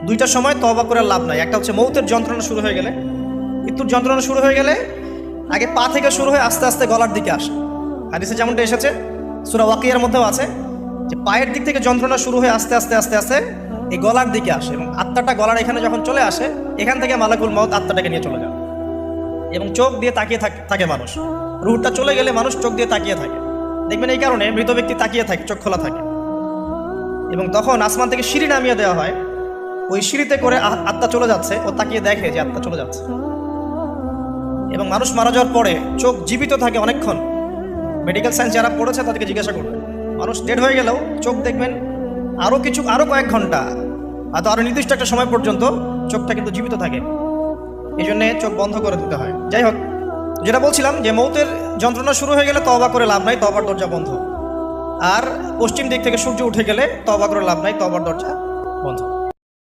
দুইটার সময় তওবা করে লাভ নাই। একটা হচ্ছে মৌতের যন্ত্রণা শুরু হয়ে গেলে, মৃত্যুর যন্ত্রণা শুরু হয়ে গেলে আগে পা থেকে শুরু হয়ে আস্তে আস্তে গলার দিকে আসে। হাদিসে যেমনটা এসেছে, সূরা ওয়াকিয়ার মধ্যেও আছে যে পায়ের দিক থেকে যন্ত্রণা শুরু হয়ে আস্তে আস্তে আস্তে আস্তে এই গলার দিকে আসে, এবং আত্মাটা গলার এখানে যখন চলে আসে, এখান থেকে মালাকুল মউত আত্মাটাকে নিয়ে চলে যায় এবং চোখ দিয়ে তাকিয়ে থাকে মানুষ। রুহটা চলে গেলে মানুষ চোখ দিয়ে তাকিয়ে থাকে, দেখবেন এই কারণে মৃত ব্যক্তি তাকিয়ে থাকে, চোখ খোলা থাকে। এবং তখন আসমান থেকে সিঁড়ি নামিয়ে দেওয়া হয়, ওই সিঁড়িতে করে আত্মা চলে যাচ্ছে, ও তাকিয়ে দেখে যে আত্মা চলে যাচ্ছে। এবং মানুষ মারা যাওয়ার পরে চোখ জীবিত থাকে অনেকক্ষণ। মেডিকেল সায়েন্স যারা পড়েছে তাদেরকে জিজ্ঞাসা করবে, মানুষ ডেড হয়ে গেলেও চোখ দেখবেন আরও কয়েক ঘন্টা, হয়তো আরও নির্দিষ্ট একটা সময় পর্যন্ত চোখটা কিন্তু জীবিত থাকে। এই জন্যে চোখ বন্ধ করে দিতে হয়। যাই হোক, যেটা বলছিলাম যে মৌতের যন্ত্রণা শুরু হয়ে গেলে তওবা করে লাভ নাই, তওবার দরজা বন্ধ। আর পশ্চিম দিক থেকে সূর্য উঠে গেলে তওবা করে লাভ নাই, তওবার দরজা বন্ধ।